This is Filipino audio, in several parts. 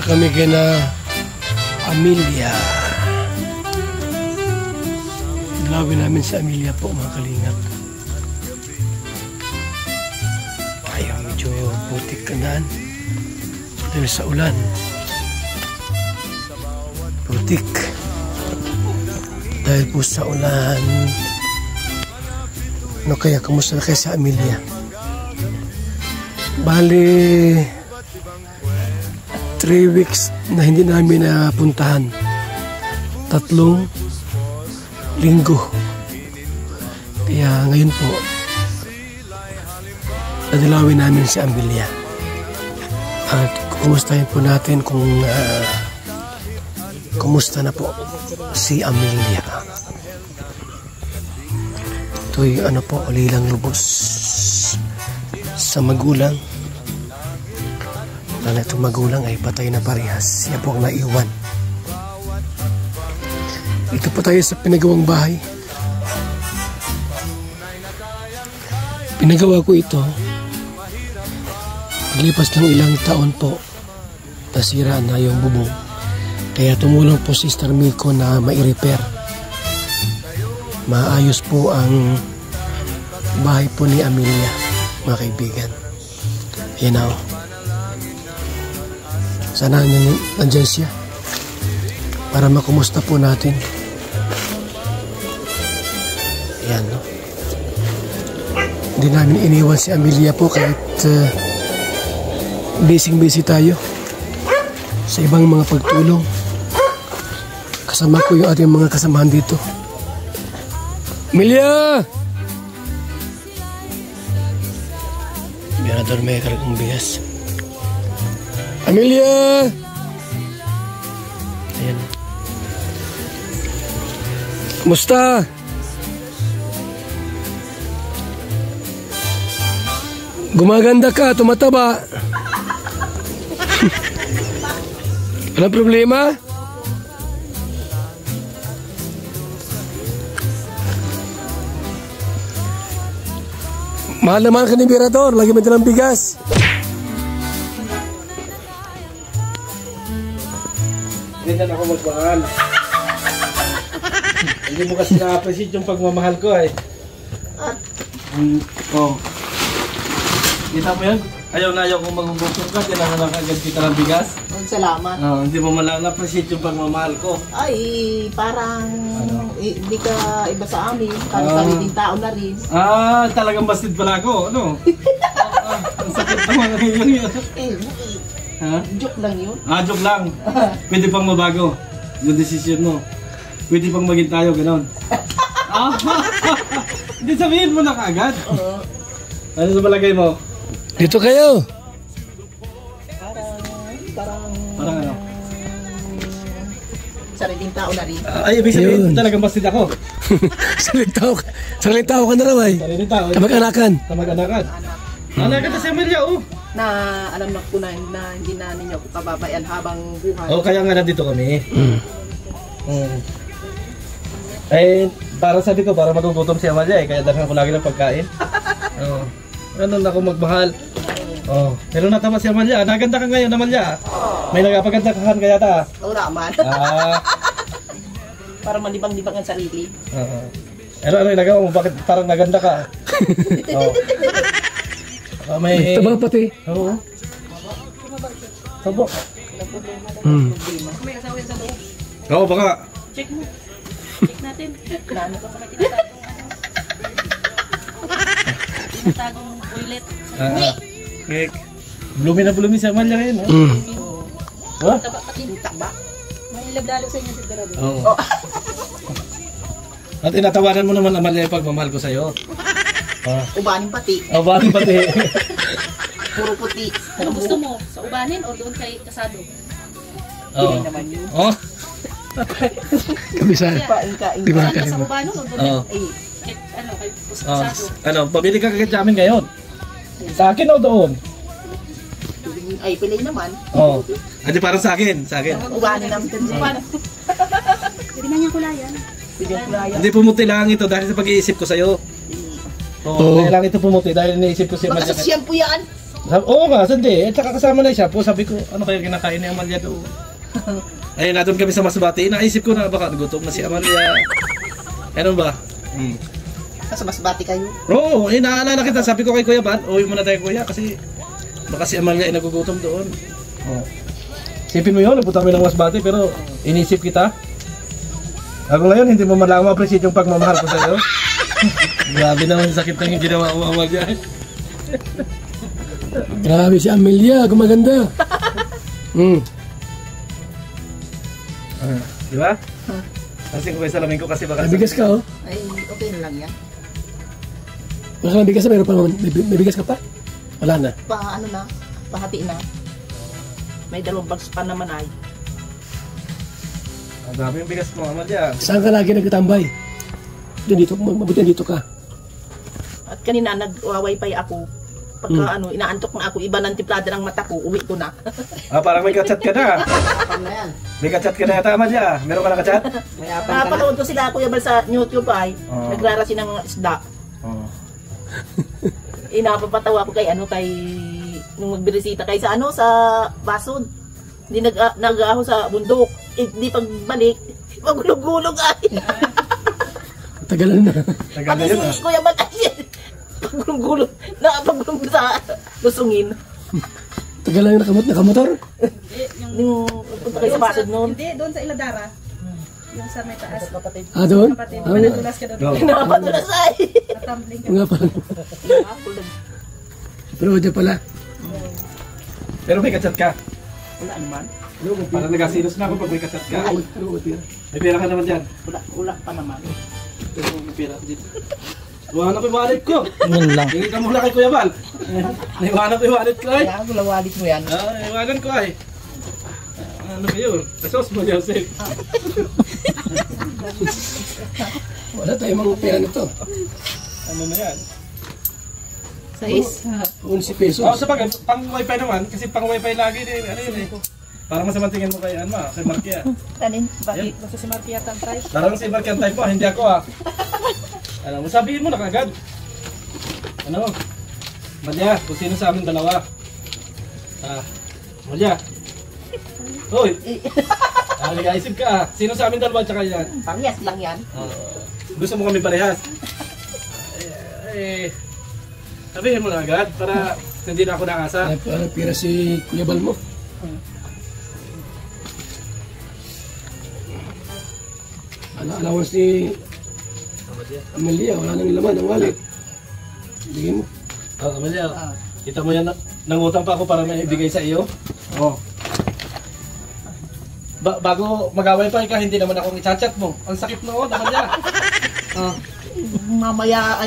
kami kina Amelia. Dalawin namin sa Amelia po mga kalingap. Tayo medyo putik kanan dahil sa ulan. Putik dahil po sa ulan. Ano kaya, kamusta na kayo sa Amelia? Bali 3 weeks na hindi namin napuntahan. 3 linggo. Kaya ngayon po nadalawin namin si Amelia. At kumustahin po natin kung kumusta na po si Amelia. Ito'y ano po, ulilang lubos sa magulang. Na itong magulang ay patay na parehas. Siya po ang naiwan. Ito po tayo sa pinagawang bahay. Pinagawa ko ito. Paglipas ng ilang taon po, nasira na yung bubong. Kaya tumulong po si Sister Miko na mai-repair. Maayos po ang bahay po ni Amelia, mga kaibigan. Ayan na o. Sana nandyan siya para makumusta po natin. Ayan, no? Hindi namin iniwan si Amelia po kahit busy tayo sa ibang mga pagtulong. Kasama ko yung ating mga kasamahan dito. Amelia! Biar na may karagang bigas. Amelia! Ayan. Kumusta? Gumaganda ka, tumataba. Walang problema? Mahal naman ka ni Mirador, lagi mo dalang bigas. Hindi na ako magmahal. Hindi mo kasi na-appreciate yung pagmamahal ko eh. Oh. Kita mo yan? Ayaw na ayaw kung magbubukong ka, tinangan agad kita ng bigas. Salamat. Hindi mo malang na-appreciate yung pagmamahal ko. Ay, parang hindi ka iba sa amin. Parang sariling tao na rin. Talagang bastid pala ako. Ano? Ang sakit naman ang yun. Joke lang yun. Joke lang. Pwede pang mabago yung desisyon mo. Pwede pang maging tayo, gano'n. Hindi sabihin mo na kaagad. Ano sa palagay mo? Dito kayo. Parang ano? Sariling tao na rin. Ay, ibig sabihin, talagang bastid ako. Sariling tao ka na raw ay. Sariling tao. Kamag-anakan. Kamag-anakan. Anakan na si Amelia, Na alam na po na hindi na ninyo ako pababayan habang buhay. Kaya nga nandito kami. Para sabi ko, para magugutom si Amelia kaya dahan ko lagi ng pagkain. Ganun ako magmahal. Pero natama si Amelia. Naganda ka ngayon, Amelia. May nagapagandakahan kaya ta. Naman. Para malibang-libang ang sarili. Pero ano yung nagawa mo? Bakit parang naganda ka? May... Taba pati. Oo. Tabo. May asawa yan sa loob. Oo, baka. Check mo. Check natin. Plano ka pala tinatagong tinatagong toilet. Blumi na blumi sa Amelia ngayon. Taba pati. Taba. May labdalo sa inyo sigurado. Oo. At inatawanan mo naman Amelia yung pagmamahal ko sa'yo. Ubanin pati. Ubanin pati. Puro puti. Ano gusto mo? Sa ubanin o doon kay kasado? Hindi naman yun. Kabisa. Di ba Sa nakalimutan? ubanin o doon kay ano kay kasado? Pabili ka kagad sa amin ngayon. Sa akin o doon? Ay, pilay naman. Hindi parang sa akin. Sa akin. Ubanin naman. Pwede na niyang kulayan. Hindi pumuti lang ito dahil sa pag-iisip ko sa'yo. Kaya lang ito pumuti dahil iniisip ko si Baka Amelia. sa shampoo yan. Oo nga, sandi. At saka kasama na siya po. Sabi ko, ano kaya kinakain ni Amalia doon? Ayun, natin kami sa Masbate. Naisip ko na baka gutom na si Amalia. Ano ba? Sa Masbate kayo. Oo, naalala kita. Sabi ko kay Kuya Ban, uwi muna tayo Kuya kasi baka si Amalia ay nagugutom doon. Oh. Isipin mo yun, nagpunta kami ng Masbate pero inisip kita. Ako ngayon, hindi mo malang ma-appreciate yung pagmamahal ko sa iyo. Grabe naman yung sakit ng yung ginawa ko Amalia. Grabe si Amelia, gumaganda. Di ba? Kasi ko may salamin ko kasi baka... May bigas ka, oh. Ay, okay na lang yan. Wala ka ng bigas na, mayroon pa naman. May bigas ka pa? Wala na. Ano na, pahati na. May 2 bags pa naman ay. Ang dami yung bigas mo, Amalia. Saan ka lagi nagtatambay? Dito, mabuti dito ka. At kanina nag-wifi ako. Pagka inaantok na ako, iba ng timplada ng mata ko, uwi ko na. Parang may kachat ka na. May kachat ka na yata, Amalia. Meron ka na kachat? Napanood ko sila Kuya Bal sa YouTube ay, nagrarasi ng isda. Inapapatawa ko kay nung magbirisita kay sa sa Basod. Hindi nag-aho sa bundok. Hindi pagbalik, magulog-gulog ay. Tagalan na. Tagal na Pati yun si Kuya Bal ay, pagulog-gulog, nakapagulog sa lusungin. Tagalan na nakamotor? Yung punta kayo sa Basod noon. Hindi, doon sa Iladara. Yung sa may taas. Doon? Kapatid, nadulas ka doon. Napadulas ay. Natumbling ka. Nga pala. Pero dyan pala. Pero may kachat ka. Wala naman. Parang nagasilos na ako pag may kachat ka. May pera ka naman dyan. Wala pa naman. Pero may pera ka dito. Iwanan ko yung wallet ko. Yun lang. Tingin ka muna kay Kuya Bal. Iwanan ko yung wallet ko ay. Kaya gulawalit mo yan. Iwanan ko ay. Ano ba yun? Asos mo, Joseph. Wala tayong mga pera nito. Ano na yan? 11 pesos. Sa bagay, pang wifi naman. Kasi pang wifi lagi din. Ano yun eh. Parang masamantingin mo kay Anma, kay Markia. Tanin, bakit? Basta si Markia tantay. Parang si Markia ang type mo, hindi ako ah. Alam mo, sabihin mo na kagad. Ano? Malya, kung sino sa amin dalawa. Malya. Hoy! Nag-aisip ka ah. Sino sa amin dalawa tsaka yan? Parehas lang yan. Gusto mo kami parehas? Sabihin mo na agad para hindi na ako nakasa. Parang pira si Kuya Bal mo. Allowance ni Amelia, wala nang laman ang wallet. Bigyan mo. Amelia, kita mo yan, nangutang pa ako para may ibigay sa iyo. Bago mag-away pa ka, hindi naman ako i-chat mo. Ang sakit mo, Amelia. Mamaya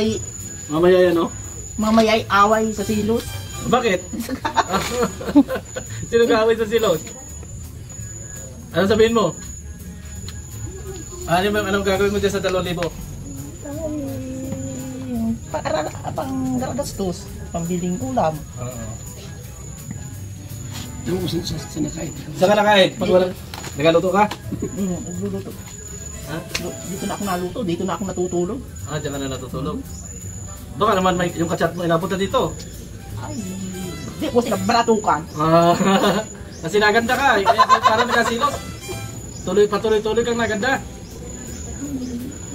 ay away sa silos. Bakit? Sino ka-away sa silos? Ano sabihin mo? Anong gagawin mo dyan sa 2,000? Pang gastos, pambiling ulam. Ano kung saan nakain? Saan ka nakain? Pag walang nagaluto ka? Nagluluto. Dito na ako naluto, dito na ako natutulog. Diyan ka na natutulog. Baka naman may, yung kachat mo inapunta dito. Ay, di ko sila baratukan. Kasi naganda ka eh. Kaya parang nagasilos. Patuloy-tuloy kang naganda.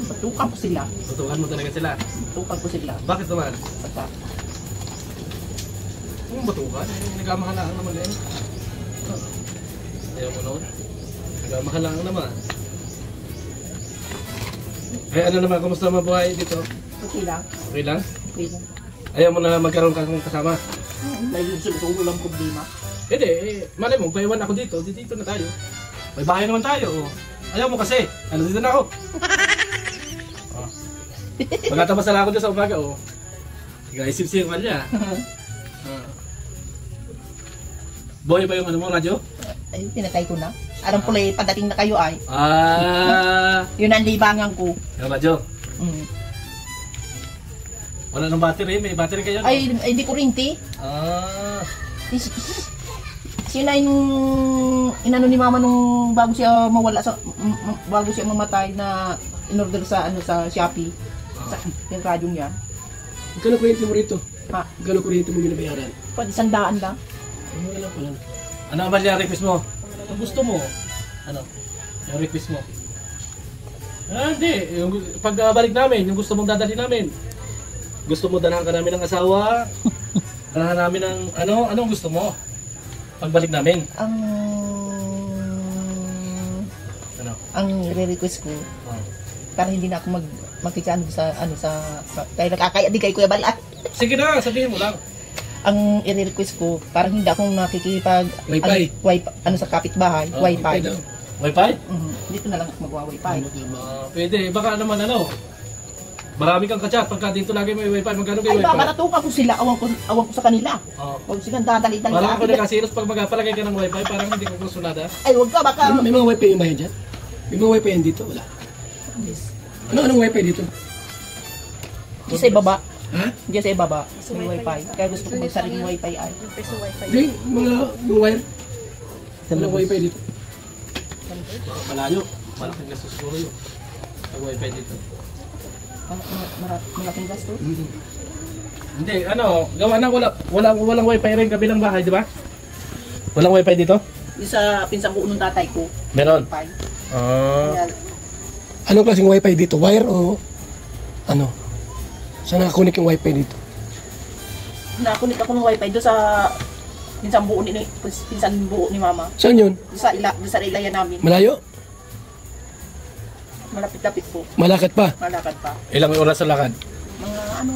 Batukan ko sila. Tutukan mo talaga sila. Batukan ko sila. Bakit naman? Saka, Kung batukan, nagkamahalaan naman eh. Ayaw mo noon? Nagkamahalaan naman. Ano naman, kumusta mabuhay dito? okay lang. Okay lang? Okay lang. Ayaw mo na magkaroon ka ng kasama? Dahil yung ulang problema. Hindi, malay mo, paiwan ako dito. Dito na tayo. May bahay naman tayo. Ayaw mo kasi. Dito na ako. Magtatabas na ako dyan sa umaga. Isip-isip man niya. Boy ba yung ano mo, radyo? Ay, pinatay ko na. Alam ko lang, padating na kayo ay. Yun ang libangan ko. Yung radyo? Mm. Wala ng battery. May battery kayo? No? Ay, hindi kurinti. Sila yung inano ni mama nung bago siya mawala sa bago siya mamatay na in-order sa sa Shopee. Sa yung radyo niya. Magkano kuryente mo rito? Ha? Magkano kuryente mo binabayaran? Pwede 100 lang. Wala po yan. Ano ba yung request mo? Ang gusto mo? Ano? Yung request mo? Hindi. Yung pagbalik namin, yung gusto mong dadalhin namin. Gusto mo dalahan ka namin ng asawa? Dalahan namin ng ano? Anong gusto mo? Pagbalik namin. Ano? Ang re-request ko, Oh. para hindi na ako magkikano sa kaya nakakaya di kay Kuya Balat. Sige na, sabihin mo lang. Ang i-request ko, parang hindi ako nakikipag Wi-Fi. sa kapitbahay, Wi-Fi. daw. Wi-Fi? Dito na lang ako magwa-Wi-Fi. Pwede. Baka naman ano. Marami kang kachat pagka dito lagi may Wi-Fi. Magkano kayo Ay, Wi-Fi? babaratukan ko sila, awan ko sa kanila. Oh. Huwag silang dadali-dali Parang sa ako akin. nagkasilos pag magpalagay ka ng Wi-Fi. Parang hindi ko kusunada. Ay, huwag ka, baka... May mga wifi yung bayan dyan? May mga wifi yan dito? Wala. Anong wifi dito? Di sa ibaba. Ha? Di sa ibaba. May Wi-Fi. Kaya gusto ko magsariling Wi-Fi ay. Hindi, mga wire. Anong wifi dito? Malayo. Malaking gastos siguro yun. Pag Wi-Fi dito. Malaking gasto. Hindi, ano, gawa na walang Wi-Fi rin kabilang bahay, di ba? Walang Wi-Fi dito? Di sa pinsang buo ng tatay ko. Meron. Wi-Fi. Ah. Kaya, Anong klaseng wifi dito? Wire o ano? Saan nakakunik yung wifi dito? nakunik ako ng Wi-Fi doon sa pinsang buo ni Mama. Saan yun? Doon sa ilayan namin. Malayo? Malapit-lapit po. Malakad pa? Malakad pa. Ilang oras sa lakad? Mga ano,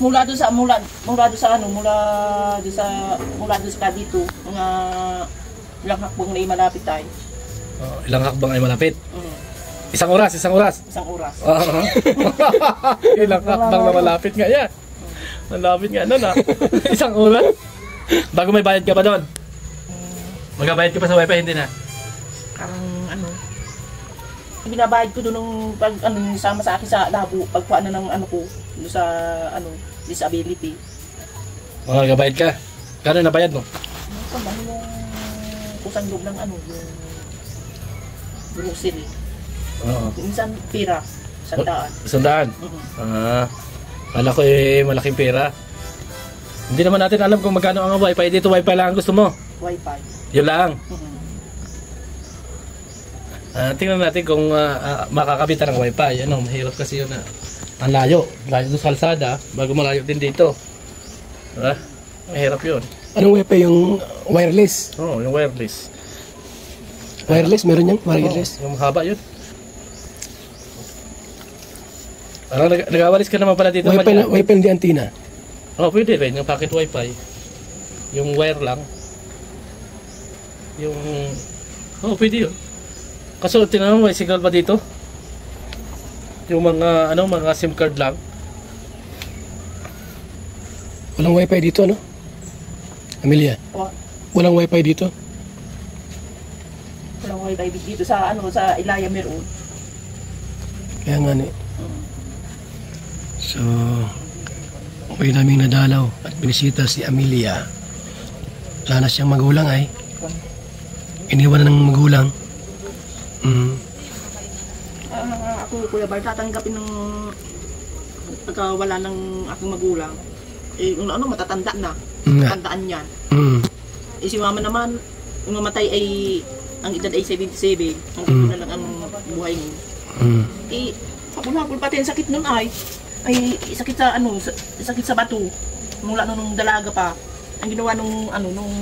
mula doon sa dito, mga ilang hakbang na malapit tayo. Ilang hakbang ay malapit? Isang oras. Isang oras. Ilang hakbang na malapit nga yan. Malapit nga nun ah. Isang oras. Bago may bayad ka pa doon? Magbabayad ka pa sa Wi-Fi, hindi na? Parang ano, binabayad ko doon nung pag sama sa akin sa labo, pagkuha na ng ano ko, doon sa disability. Magbabayad ka? Kano nabayad mo? Ano yung kusang loob ng yung grocery. Oo. Minsan pira, 100. 100? Kala ko malaking pera. Hindi naman natin alam kung magkano ang Wi-Fi. Dito Wi-Fi lang ang gusto mo. Wi-Fi. Yun lang. Tingnan natin kung makakabitan ng Wi-Fi. Ano, mahirap kasi yun na. Ang layo. Layo doon sa kalsada. Bago malayo din dito. Mahirap yun. Anong wifi yung wireless? Oo, yung wireless. Wireless? Meron yan? Wireless? Yung haba yun. Parang nag-awalis ka naman pala dito. Wifi hindi antenna? Pwede rin. Yung pocket Wi-Fi. Yung wire lang. Yung... pwede yun. Kaso tinanong may signal ba dito? Yung mga mga SIM card lang. Walang wifi dito, no? Amelia? Walang wifi dito? Walang Wi-Fi dito sa sa Ilaya meron. Kaya nga ni. So, okay naming nadalaw at binisita si Amelia. Sana siyang magulang ay iniwan ng magulang. Ako, Kuya Bart, tatanggapin ng pagkawala ng aking magulang. Matatanda na. Tandaan yan. Si Mama naman, yung mamatay ay, ang edad ay 77. Hanggang na lang ang buhay niya. Habol-habol pati ang sakit nun ay sakit sa bato. Mula nung dalaga pa. Ang ginawa nung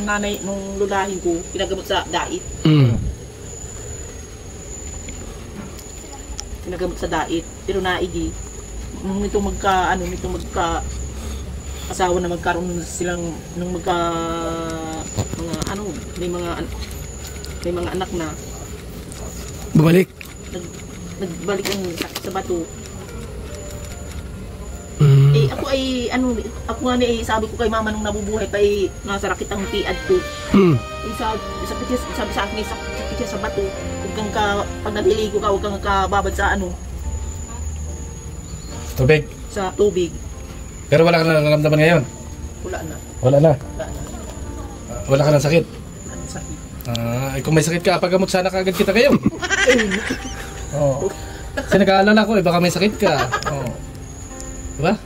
nanay, nung lulahin ko, pinagamot sa dait. Pinagamot sa dait. Pero naigi. Nung ito magka asawa na magkaroon silang nung may mga anak na. Bumalik? Nagbalik ang sakit sa bato. Ako nga sabi ko kay Mama nung nabubuhay pa nasa rakit ang tiad ko. Sabi sa akin, sakit siya sa bato. Pag nagliligo ka, huwag kang kababad sa Tubig? Sa tubig. Pero wala ka na nararamdaman ngayon? Wala na. Wala ka ng sakit? Wala na sakit. Kung may sakit ka, pagamot sana kagad kita kayo. Kasi nag-aalala ko, baka may sakit ka. Diba?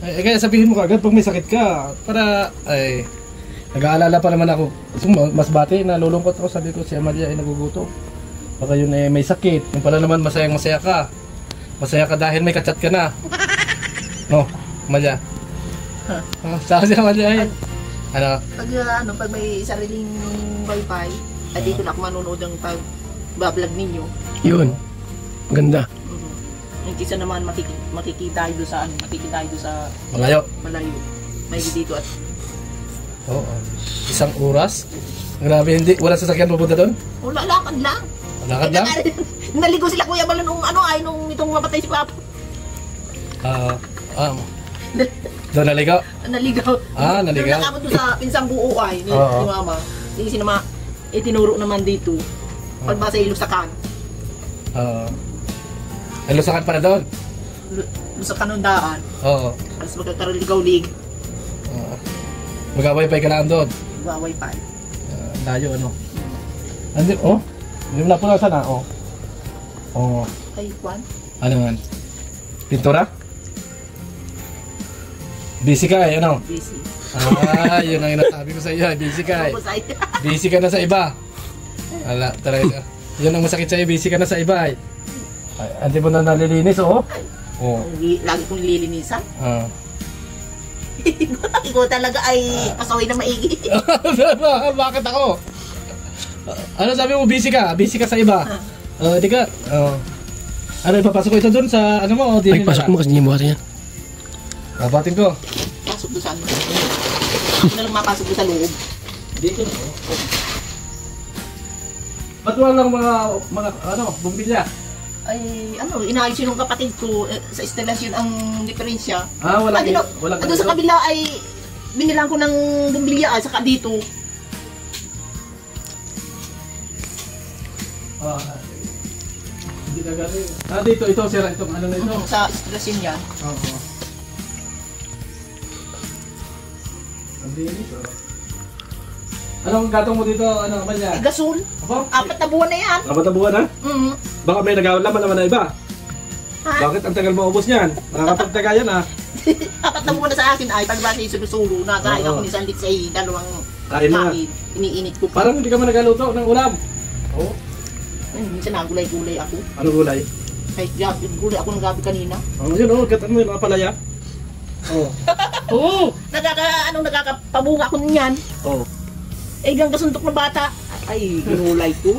Kaya sabihin mo agad pag may sakit ka. Para, nag-aalala pa naman ako. Mas bati, nalulungkot ako. Sabi ko, si Amalia ay nagugutom. Baka yun may sakit. Yung pala naman masayang-masaya ka. Masaya ka dahil may kachat ka na. Oh, Amalia. Saka si Amalia ay. Pag may sariling wifi, dito na ako manonood ng pag-vlog ninyo. Yun. Ganda. Yung kisa naman makikita tayo sa Malayo. May dito at Oo. Isang oras? Grabe, hindi. Wala sasakyan pupunta doon? wala, lakad lang. Lakad lang? Naligo sila Kuya Bal nung nung itong mapatay si Papa. Doon naligaw? Naligaw. Naligaw. Nung doon sa pinsang buo ni Mama. Yung sinama, itinuro naman dito. Pagbasa ilusakan. Lusakan pa na doon? Lusakan ng daan. Oo. Tapos magkakaroon-ligaw-lig. Mag-wifi ka lang doon? Wifi. Layo ano? Andun, hindi mo napunasan na, Ay, Juan? Ano man? Pintura? Busy ka ano? Busy. Yun ang inasabi ko sa iyo, busy ka Busy ka na sa iba. Ala, talaga. Yun ang masakit sa iyo, busy ka na sa iba Hindi mo na nalilinis, Lagi kong nililinisan. Ikaw talaga ay pasaway na maigi. Bakit ako? Ano sabi mo, busy ka? Busy ka sa iba? Di ka? Ano, ipapasok ko ito dun sa ano mo? Ay, pasok mo kasi hindi mo yan. Babatin ko. Pasok doon sa ano. Hindi na lang mapasok doon sa loob. Dito. Ba't walang mga bumbilya? Ay, inaayos yun ng kapatid ko sa instalasyon ang diferensya. Wala doon sa kabila ay binilang ko ng bumbilya saka dito. Hindi na galing. Dito, ito sira itong ano na ito. Sa instalasyon yan. Oo. Anong gatong mo dito? Ano naman yan? Gasol. 4 na buwan na yan. 4 na buwan na? Baka may nagawalaman naman na iba. Bakit ang tagal mo ubos niyan? Nakakapagtaga yan 4 na buwan na sa akin ay pagbasa yung sulo-sulo. Nakain ako ni Sandit sa dalawang kain. Iniinit ko pa. Parang hindi ka man nagaluto ng ulam. Minsan nagulay-gulay ako. Ano gulay? Ay, gulay ako ng gabi kanina. Yun gatan mo yung mga palaya. Nakakapabunga ko niyan. Hanggang kasuntok na bata. Ay, ginulay ko.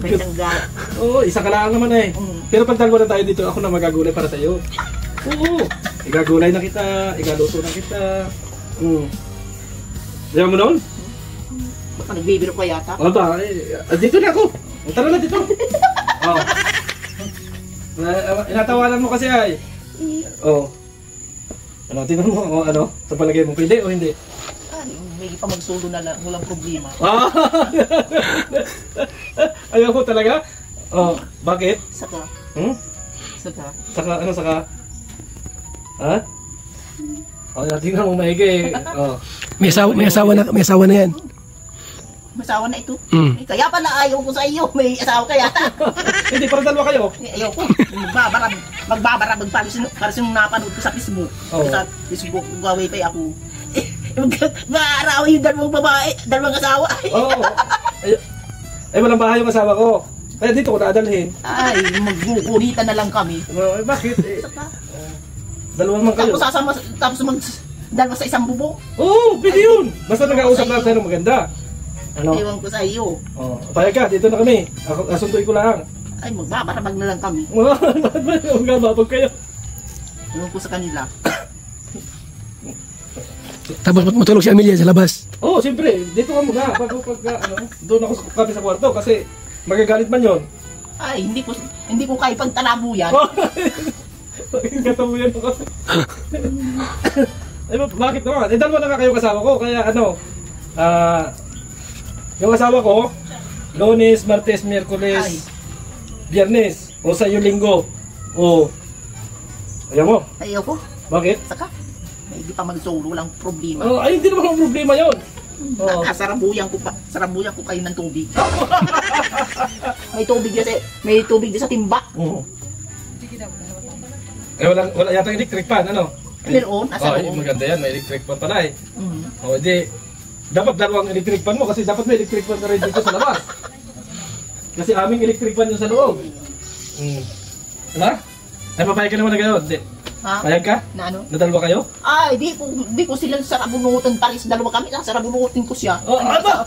May tanggal. Isa ka lang naman Pero pag dalawa na tayo dito, ako na magagulay para sa iyo. Igagulay na kita, igaluto na kita. Diyan mo noon? Baka nagbibiro pa yata. Dito na ako. Tara na dito. Inatawanan mo kasi ay. Tingnan mo sa palagay mo, pwede o hindi? May pa magsulo na lang, walang problema. Ayaw ko talaga? Bakit? Saka. Saka? Tingnan mo maigi. May asawa na yan. Masawa na ito. Kaya pala ayaw ko sa iyo. May asawa ka yata. Hindi, para dalawa kayo. Ayaw ko. Magbabara. Para siyang napanood ko sa Facebook. Sa Facebook, gawin pa ako. Maaarawi yung dalawang babae, dalawang asawa. Walang bahay yung asawa ko. Kaya dito ko nadalhin. Ay, magkukulitan na lang kami. Bakit? Dalawang man kayo. Tapos dalawa sa isang bubong. Pwede yun. Basta nag-ausap na tayo ng maganda. Ewan ko sa iyo. Payag ka, dito na kami. Asuntuin ko lang. Ay, magbabarabag na lang kami. Magbababag kayo. Ewan ko sa kanila. Tapos matulog si Amelia sa labas. Siyempre. Dito ka muna. Doon ako sa kwarto kasi magagalit man yun. Ay, hindi ko kaya pagtalabo yan. Katabuyan ako. Bakit naman? Dalawa na nga kayo kasama ko. Kaya yung asawa ko, Lunes, Martes, Miyerkules, Biyernes, sa iyo Linggo. Ayaw mo? Ayaw ko. Bakit? Saka, may hindi pa mag-solo, walang problema. Ay, hindi naman ang problema yun. Sarabuyan ko kayo ng tubig. May tubig din sa timba. Wala yata electric pan, Meron, nasa loob. Maganda yan, may electric fan pala eh. O, di, dapat dalawang electric fan mo kasi dapat may electric fan ka rin dito sa labas. Kasi aming electric fan yung sa loob. Diba? Ay, papayag ka naman na gano'n, di? Ha? Payag ka? Na ano? Nadalwa kayo? Ay, di ko sila sarabunutan palis. Dalawa kami, sarabunutin ko siya. Oh, ano?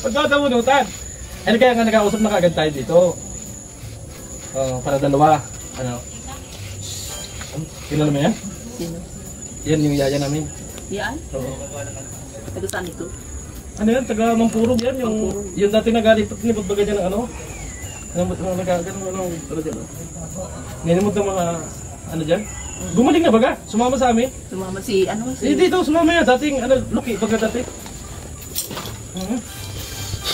Pagkakabunutan. Ano kaya nga nag-ausap na kagad tayo dito? Para dalawa. Ano? Kilala mo yan? Sino? Yan yung yaya namin. Yan? Oo. Taga saan ito? Ano yan? Taga Mampurog yan. Yung dati nag-alipot-lipot baga dyan ng ano? Ninimot ng mga ano dyan? Gumaling na baga? Sumama sa amin? Sumama si ano? Si... Dito, sumama yan. Dating ano, Lucky baga dati.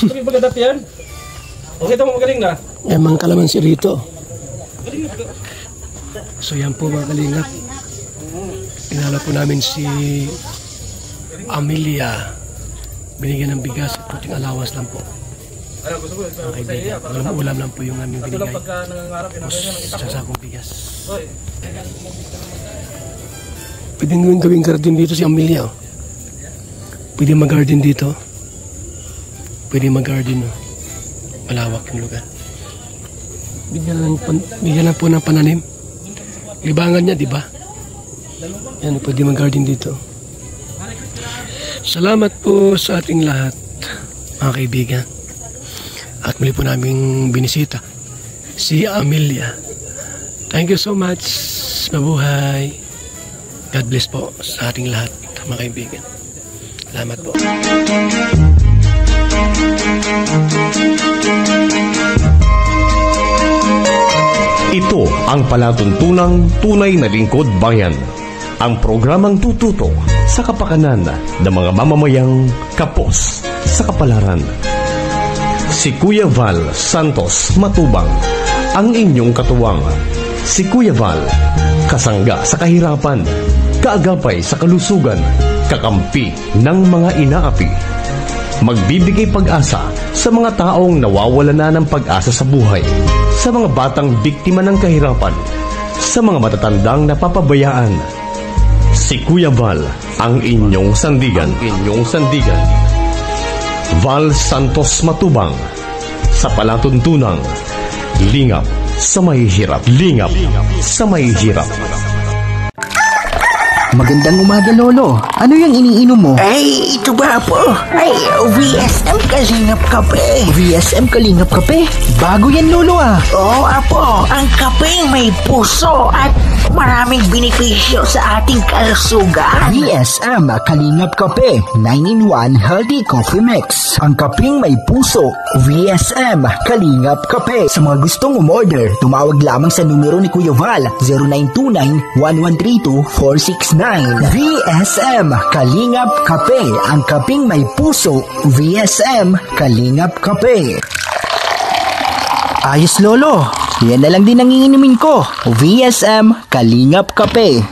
Lucky baga dati yan. Okay, ito mo magaling na. Emang kalamansi rito. Magaling na. So yan po mga kalingap. Inala po namin si Amelia. Binigyan ng bigas at puting alawas lang po. Ano, gusto ko Mga kaibigan. Walang ulam lang po yung aming binigay. pagka nangangarap, Sa sakong bigas. Pwedeng gawing garden dito si Amelia. Oh. Pwede mag-garden dito. Pwede mag-garden. Oh. Malawak yung lugar. Bigyan lang po ng pananim. Libangan niya, di ba? Yan, pwede mag-garden dito. Salamat po sa ating lahat, mga kaibigan. At muli po naming binisita si Amelia. Thank you so much. Mabuhay. God bless po sa ating lahat, mga kaibigan. Salamat po. Ito ang palatuntunang tunay na lingkod bayan. Ang programang tututo sa kapakanan ng mga mamamayang kapos sa kapalaran. Si Kuya Val Santos Matubang, ang inyong katuwang. Si Kuya Val, kasangga sa kahirapan, kaagapay sa kalusugan, kakampi ng mga inaapi. Magbibigay pag-asa sa mga taong nawawala na ng pag-asa sa buhay, sa mga batang biktima ng kahirapan, sa mga matatandang napapabayaan. Si Kuya Val, ang inyong sandigan. Val Santos Matubang, sa palatuntunang lingap sa mahihirap. Magandang umaga, Lolo. Ano yung iniinom mo? Ay, ito ba po? Ay, VSM Kalingap Kape. VSM Kalingap Kape? Bago yan, Lolo ah. Oo, apo. Ang kapeng may puso at maraming benepisyo sa ating kalusugan. VSM Kalingap Kape 9-in-1 Healthy Coffee Mix. Ang kapeng may puso. VSM Kalingap Kape. Sa mga gustong umorder, tumawag lamang sa numero ni Kuya Val 0929-1132-469. VSM Kalingap Kape. Ang kapeng may puso. VSM Kalingap Kape. Ayos, Lolo. Yan na lang din ang iinumin ko. VSM Kalingap Kape.